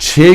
6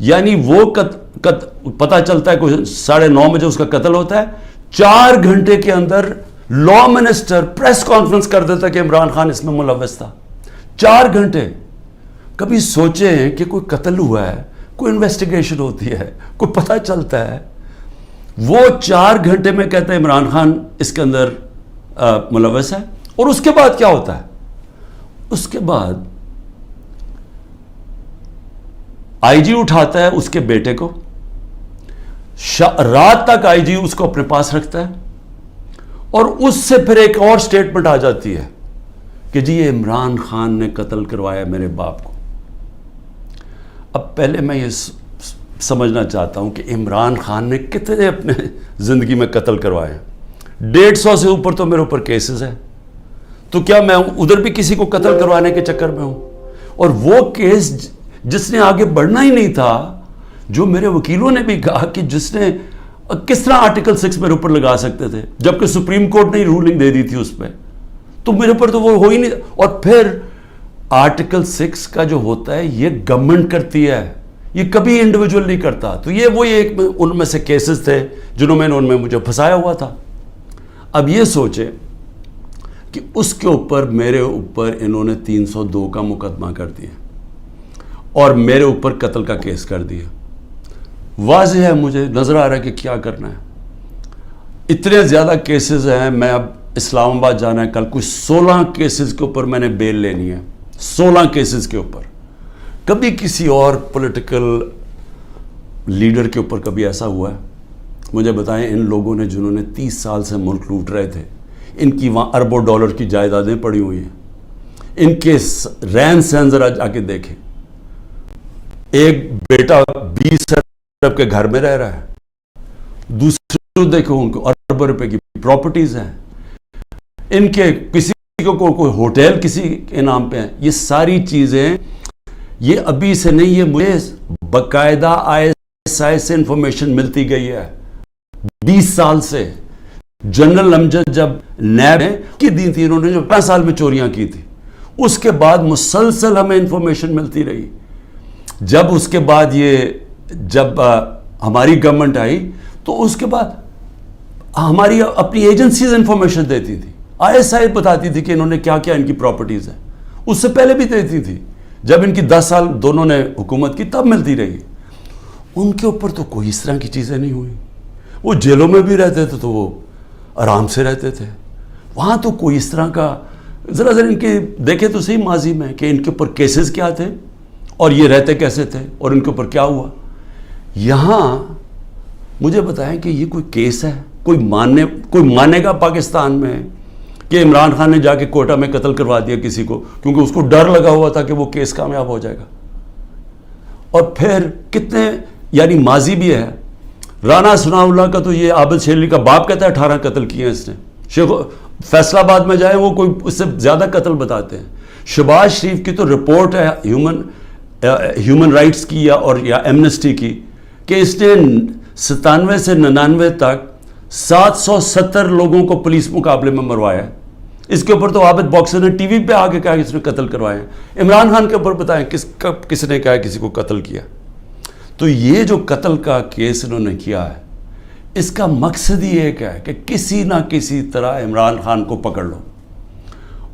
یعنی وہ پتہ چلتا ہے کوئی 9:30 بجے اس کا قتل ہوتا ہے, 4 گھنٹے کے اندر لا منسٹر پریس کانفرنس کر دیتا ہے کہ عمران خان اس میں ملوث تھا. 4 گھنٹے. کبھی سوچیں کہ کوئی قتل ہوا ہے, کوئی انویسٹیگیشن ہوتی ہے, کوئی پتہ چلتا ہے, وہ 4 گھنٹے میں کہتا ہے عمران خان اس کے اندر ملوث ہے. اور اس کے بعد کیا ہوتا ہے؟ اس کے بعد آئی جی اٹھاتا ہے اس کے بیٹے کو, رات تک آئی جی اس کو اپنے پاس رکھتا ہے, اور اس سے پھر ایک اور سٹیٹمنٹ آ جاتی ہے کہ جی یہ عمران خان نے قتل کروایا میرے باپ کو. اب پہلے میں یہ سمجھنا چاہتا ہوں کہ عمران خان نے کتنے اپنے زندگی میں قتل کروائے. 150 سے اوپر تو میرے اوپر کیسز ہیں, تو کیا میں ادھر بھی کسی کو قتل کروانے کے چکر میں ہوں؟ اور وہ کیس جس نے آگے بڑھنا ہی نہیں تھا, جو میرے وکیلوں نے بھی کہا کہ جس نے کس طرح آرٹیکل 6 میرے اوپر لگا سکتے تھے, جبکہ سپریم کورٹ نے رولنگ دے دی تھی اس پہ, تو میرے اوپر تو وہ ہو ہی نہیں. اور پھر آرٹیکل 6 کا جو ہوتا ہے یہ گورنمنٹ کرتی ہے, یہ کبھی انڈیویجول نہیں کرتا. تو یہ وہی ایک ان میں سے کیسز تھے جنہوں میں ان میں مجھے پھنسایا ہوا تھا. اب یہ سوچیں کہ اس کے اوپر میرے اوپر انہوں نے 302 کا مقدمہ کر دیا اور میرے اوپر قتل کا کیس کر دیا. واضح ہے, مجھے نظر آ رہا ہے کہ کیا کرنا ہے. اتنے زیادہ کیسز ہیں, میں اب اسلام آباد جانا ہے کل, کوئی 16 کیسز کے اوپر میں نے بیل لینی ہے. 16 کیسز کے اوپر. کبھی کسی اور پولیٹیکل لیڈر کے اوپر کبھی ایسا ہوا ہے؟ مجھے بتائیں. ان لوگوں نے جنہوں نے 30 سال سے ملک لوٹ رہے تھے, ان کی وہاں اربوں ڈالر کی جائیدادیں پڑی ہوئی ہیں. ان کے رہن سہن ذرا جا کے دیکھیں. ایک بیٹا 20 ارب کے گھر میں رہ رہا ہے, دوسرے دیکھو ان کو اربوں روپے کی پراپرٹیز ہیں. ان کے کسی کو کوئی ہوٹل کسی کے نام پہ ہیں. یہ ساری چیزیں یہ ابھی سے نہیں, یہ مجھے باقاعدہ ISI سے انفارمیشن ملتی گئی ہے 20 سال سے. جنرل امجد جب نیب کی دی تھی, انہوں نے جو 5 سال میں چوریاں کی تھی, اس کے بعد مسلسل ہمیں انفارمیشن ملتی رہی. جب اس کے بعد جب ہماری گورنمنٹ آئی تو اس کے بعد ہماری اپنی ایجنسیز انفارمیشن دیتی تھی. ISI بتاتی تھی کہ انہوں نے کیا کیا ان کی پراپرٹیز ہیں. اس سے پہلے بھی دیتی تھی, جب ان کی 10 سال دونوں نے حکومت کی تب ملتی رہی. ان کے اوپر تو کوئی اس طرح کی چیزیں نہیں ہوئی. وہ جیلوں میں بھی رہتے تھے تو وہ آرام سے رہتے تھے. وہاں تو کوئی اس طرح کا, ذرا ان کے دیکھیں تو صحیح ماضی میں کہ ان کے اوپر کیسز کیا تھے اور یہ رہتے کیسے تھے اور ان کے اوپر کیا ہوا. یہاں مجھے بتائیں کہ یہ کوئی کیس ہے؟ کوئی مانے گا پاکستان میں کہ عمران خان نے جا کے کوئٹہ میں قتل کروا دیا کسی کو کیونکہ اس کو ڈر لگا ہوا تھا کہ وہ کیس کامیاب ہو جائے گا؟ اور پھر کتنے یعنی ماضی بھی ہے. رانا ثناء اللہ کا تو یہ عابد شیرلی کا باپ کہتا ہے 18 قتل کیے ہیں اس نے. فیصل آباد میں جائیں وہ کوئی اس سے زیادہ قتل بتاتے ہیں. شہباز شریف کی تو رپورٹ ہے ہیومن رائٹس کی یا ایمنسٹی کی کہ اس نے 97 سے 99 تک 770 لوگوں کو پولیس مقابلے میں مروایا ہے. اس کے اوپر تو عابد باکسر نے ٹی وی پہ آ کے کہا کہ اس نے قتل کروائے ہیں. عمران خان کے اوپر بتائیں کس نے کہا کسی کو قتل کیا. تو یہ جو قتل کا کیس انہوں نے کیا ہے, اس کا مقصد ہی ایک ہے کہ کسی نہ کسی طرح عمران خان کو پکڑ لو.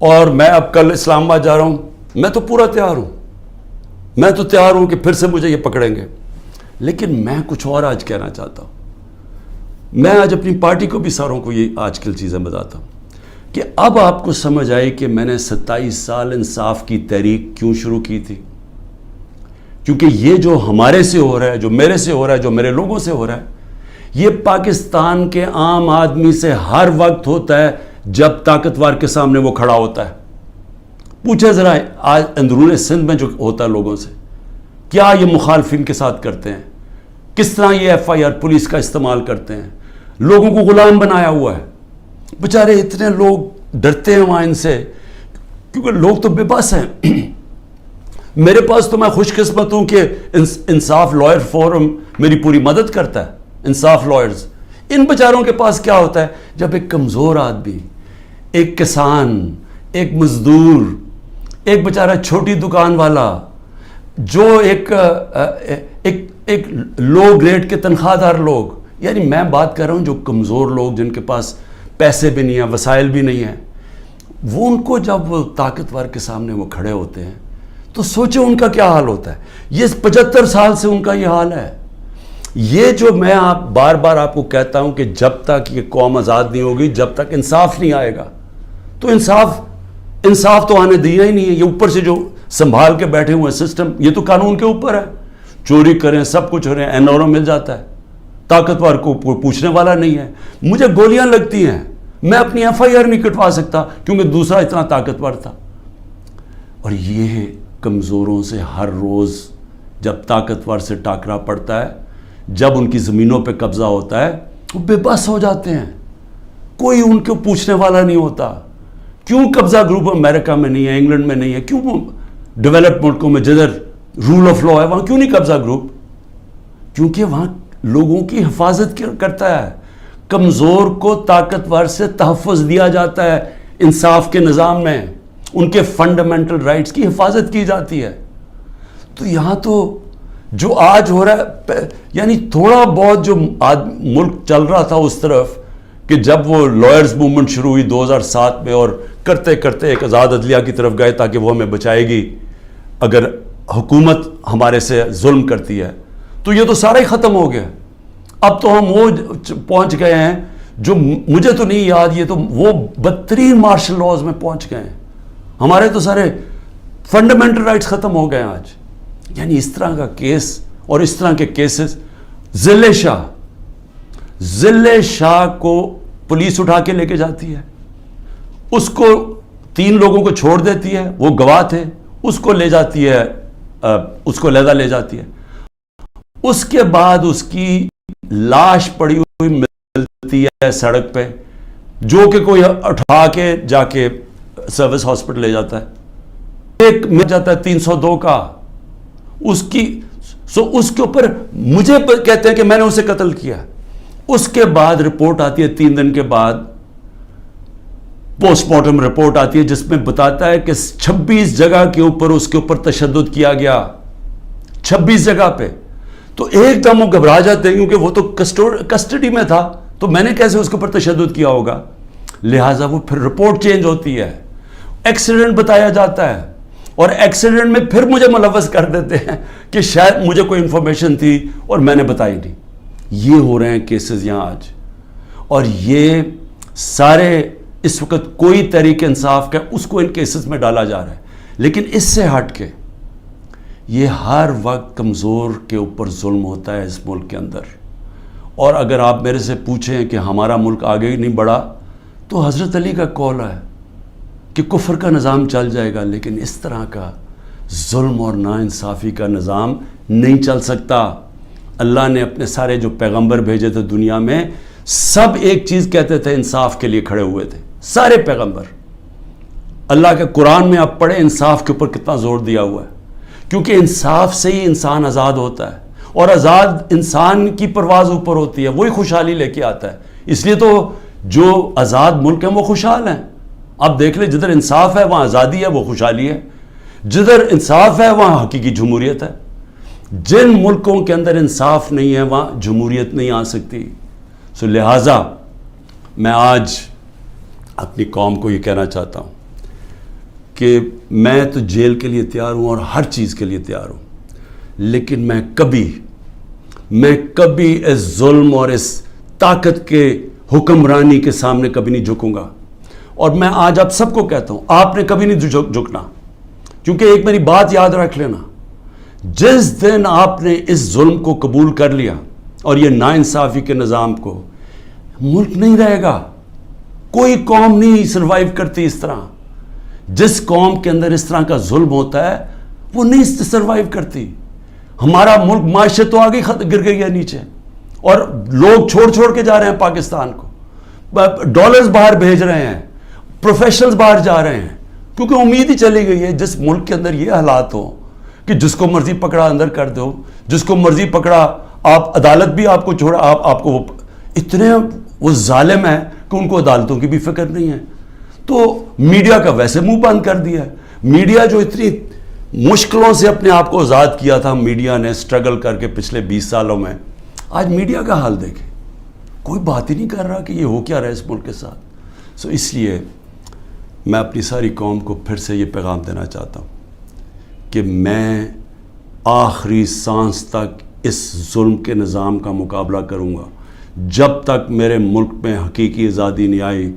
اور میں اب کل اسلام آباد جا رہا ہوں, میں تو پورا تیار ہوں, میں تو تیار ہوں کہ پھر سے مجھے یہ پکڑیں گے. لیکن میں کچھ اور آج کہنا چاہتا ہوں. میں آج اپنی پارٹی کو بھی ساروں کو یہ آج کل چیزیں بتاتا ہوں کہ اب آپ کو سمجھ آئی کہ میں نے 27 سال انصاف کی تحریک کیوں شروع کی تھی. کیونکہ یہ جو ہمارے سے ہو رہا ہے, جو میرے سے ہو رہا ہے, جو میرے لوگوں سے ہو رہا ہے, یہ پاکستان کے عام آدمی سے ہر وقت ہوتا ہے جب طاقتور کے سامنے وہ کھڑا ہوتا ہے. پوچھے ذرا آج اندرون سندھ میں جو ہوتا ہے لوگوں سے, کیا یہ مخالفین کے ساتھ کرتے ہیں, کس طرح یہ FIR پولیس کا استعمال کرتے ہیں, لوگوں کو غلام بنایا ہوا ہے. بیچارے اتنے لوگ ڈرتے ہیں وہاں ان سے کیونکہ لوگ تو بے بس ہیں. میرے پاس تو میں خوش قسمت ہوں کہ انصاف لائر فورم میری پوری مدد کرتا ہے. انصاف لائرز, ان بیچاروں کے پاس کیا ہوتا ہے جب ایک کمزور آدمی, ایک کسان, ایک مزدور, ایک بیچارہ چھوٹی دکان والا, جو ایک لو گریڈ کے تنخواہ دار لوگ, یعنی میں بات کر رہا ہوں جو کمزور لوگ جن کے پاس پیسے بھی نہیں ہیں, وسائل بھی نہیں ہیں, وہ ان کو جب وہ طاقتور کے سامنے وہ کھڑے ہوتے ہیں تو سوچیں ان کا کیا حال ہوتا ہے. یہ 75 سال سے ان کا یہ حال ہے. یہ جو میں بار بار آپ کو کہتا ہوں کہ جب تک یہ قوم آزاد نہیں ہوگی, جب تک انصاف نہیں آئے گا, تو انصاف تو آنے دیا ہی نہیں ہے. یہ اوپر سے جو سنبھال کے بیٹھے ہوئے سسٹم, یہ تو قانون کے اوپر ہے, چوری کریں سب کچھ ہو رہے ہیں, NRO مل جاتا ہے, طاقتور کو پوچھنے والا نہیں ہے. مجھے گولیاں لگتی ہیں, میں اپنی FIR نہیں کٹوا سکتا کیونکہ دوسرا اتنا طاقتور تھا. اور یہ کمزوروں سے ہر روز جب طاقتور سے ٹاکرا پڑتا ہے, جب ان کی زمینوں پہ قبضہ ہوتا ہے, وہ بے بس ہو جاتے ہیں. کوئی ان کو پوچھنے والا نہیں ہوتا. کیوں قبضہ گروپ امریکہ میں نہیں ہے, انگلینڈ میں نہیں ہے, کیوں ڈیولپڈ ملکوں میں جدھر رول آف لا ہے وہاں کیوں نہیں قبضہ گروپ؟ کیونکہ وہاں لوگوں کی حفاظت کرتا ہے. کمزور کو طاقتور سے تحفظ دیا جاتا ہے. انصاف کے نظام میں ان کے فنڈامنٹل رائٹس کی حفاظت کی جاتی ہے. تو یہاں تو جو آج ہو رہا ہے, یعنی تھوڑا بہت جو ملک چل رہا تھا اس طرف کہ جب وہ لائرز موومنٹ شروع ہوئی 2007 میں, اور کرتے کرتے ایک آزاد عدلیہ کی طرف گئے تاکہ وہ ہمیں بچائے گی اگر حکومت ہمارے سے ظلم کرتی ہے, تو یہ تو سارا ہی ختم ہو گیا. اب تو ہم وہ پہنچ گئے ہیں جو مجھے تو نہیں یاد, یہ تو وہ بدترین مارشل لاز میں پہنچ گئے ہیں. ہمارے تو سارے فنڈامنٹل رائٹس ختم ہو گئے ہیں آج. یعنی اس طرح کا کیس اور اس طرح کے کیسز, ضلع شاہ کو پولیس اٹھا کے لے کے جاتی ہے, اس کو 3 لوگوں کو چھوڑ دیتی ہے, وہ گواہ تھے, اس کو لے جاتی ہے, اس کو علیحدہ لے جاتی ہے. اس کے بعد اس کی لاش پڑی ہوئی ملتی ہے سڑک پہ, جو کہ کوئی اٹھا کے جا کے سروس ہاسپٹل لے جاتا ہے. ایک مل جاتا ہے 302 کا, اس کے اوپر مجھے کہتے ہیں کہ میں نے اسے قتل کیا. اس کے بعد رپورٹ آتی ہے 3 دن کے بعد, پوسٹ مارٹم رپورٹ آتی ہے جس میں بتاتا ہے کہ 26 جگہ کے اوپر اس کے اوپر تشدد کیا گیا, 26 جگہ پہ. تو ایک دم وہ گھبرا جاتے ہیں کیونکہ وہ تو کسٹڈی میں تھا, تو میں نے کیسے اس کے اوپر تشدد کیا ہوگا. لہٰذا وہ پھر رپورٹ چینج ہوتی ہے, ایکسیڈنٹ بتایا جاتا ہے, اور ایکسیڈنٹ میں پھر مجھے ملوث کر دیتے ہیں کہ شاید مجھے کوئی انفارمیشن تھی اور میں نے بتائی نہیں. یہ ہو رہے ہیں کیسز یہاں آج, اور یہ سارے اس وقت کوئی تحریک انصاف کا اس کو ان کیسز میں ڈالا جا رہا ہے. لیکن اس سے ہٹ کے یہ ہر وقت کمزور کے اوپر ظلم ہوتا ہے اس ملک کے اندر. اور اگر آپ میرے سے پوچھیں کہ ہمارا ملک آگے ہی نہیں بڑھا, تو حضرت علی کا قول ہے کہ کفر کا نظام چل جائے گا, لیکن اس طرح کا ظلم اور ناانصافی کا نظام نہیں چل سکتا. اللہ نے اپنے سارے جو پیغمبر بھیجے تھے دنیا میں, سب ایک چیز کہتے تھے, انصاف کے لیے کھڑے ہوئے تھے سارے پیغمبر. اللہ کے قرآن میں آپ پڑھیں انصاف کے اوپر کتنا زور دیا ہوا ہے, کیونکہ انصاف سے ہی انسان آزاد ہوتا ہے, اور آزاد انسان کی پرواز اوپر ہوتی ہے, وہی خوشحالی لے کے آتا ہے. اس لیے تو جو آزاد ملک ہیں وہ خوشحال ہیں. آپ دیکھ لیں, جدھر انصاف ہے وہاں آزادی ہے, وہ خوشحالی ہے. جدھر انصاف ہے وہاں حقیقی جمہوریت ہے. جن ملکوں کے اندر انصاف نہیں ہے وہاں جمہوریت نہیں آ سکتی. سو لہٰذا میں آج اپنی قوم کو یہ کہنا چاہتا ہوں کہ میں تو جیل کے لیے تیار ہوں اور ہر چیز کے لیے تیار ہوں, لیکن میں کبھی اس ظلم اور اس طاقت کے حکمرانی کے سامنے کبھی نہیں جھکوں گا. اور میں آج آپ سب کو کہتا ہوں, آپ نے کبھی نہیں جھکنا, کیونکہ ایک میری بات یاد رکھ لینا, جس دن آپ نے اس ظلم کو قبول کر لیا اور یہ ناانصافی کے نظام کو, ملک نہیں رہے گا. کوئی قوم نہیں سروائیو کرتی اس طرح. جس قوم کے اندر اس طرح کا ظلم ہوتا ہے وہ نہیں سروائیو کرتی. ہمارا ملک معیشت تو آگے گر گئی ہے نیچے, اور لوگ چھوڑ کے جا رہے ہیں پاکستان کو, ڈالرز باہر بھیج رہے ہیں, پروفیشنلز باہر جا رہے ہیں, کیونکہ امید ہی چلی گئی ہے. جس ملک کے اندر یہ حالات ہوں کہ جس کو مرضی پکڑا اندر کر دو, جس کو مرضی پکڑا, آپ عدالت بھی آپ کو چھوڑا, آپ کو اتنے وہ ظالم ہیں کہ ان کو عدالتوں کی بھی فکر نہیں ہے. تو میڈیا کا ویسے منہ بند کر دیا ہے. میڈیا جو اتنی مشکلوں سے اپنے آپ کو آزاد کیا تھا میڈیا نے اسٹرگل کر کے پچھلے 20 سالوں میں. آج میڈیا کا حال دیکھیں, کوئی بات ہی نہیں کر رہا کہ یہ ہو کیا رہا ہے اس ملک کے ساتھ. سو اس لیے میں اپنی ساری قوم کو پھر سے یہ پیغام دینا چاہتا ہوں کہ میں آخری سانس تک اس ظلم کے نظام کا مقابلہ کروں گا. جب تک میرے ملک میں حقیقی آزادی نہیں آئی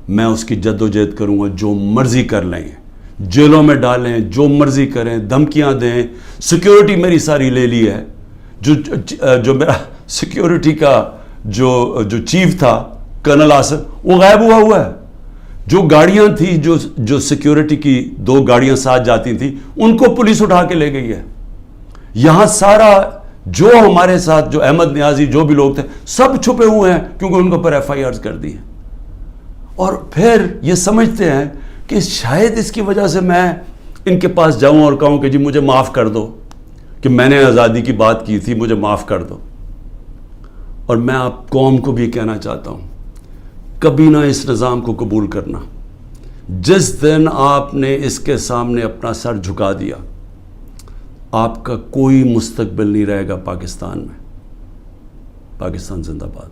میں اس کی جد و جہد کروں گا. جو مرضی کر لیں, جیلوں میں ڈالیں, جو مرضی کریں, دھمکیاں دیں. سیکیورٹی میری ساری لے لی ہے. جو میرا سیکیورٹی کا جو چیف تھا کرنل آصف, وہ غائب ہوا ہے. جو گاڑیاں تھیں, جو سیکیورٹی کی 2 گاڑیاں ساتھ جاتی تھیں, ان کو پولیس اٹھا کے لے گئی ہے. یہاں سارا جو ہمارے ساتھ جو احمد نیازی جو بھی لوگ تھے سب چھپے ہوئے ہیں کیونکہ ان کے اوپر ایف آئی آرز کر دی ہیں. اور پھر یہ سمجھتے ہیں کہ شاید اس کی وجہ سے میں ان کے پاس جاؤں اور کہوں کہ جی مجھے معاف کر دو کہ میں نے آزادی کی بات کی تھی, مجھے معاف کر دو. اور میں آپ قوم کو بھی کہنا چاہتا ہوں, کبھی نہ اس نظام کو قبول کرنا. جس دن آپ نے اس کے سامنے اپنا سر جھکا دیا, آپ کا کوئی مستقبل نہیں رہے گا پاکستان میں. پاکستان زندہ باد.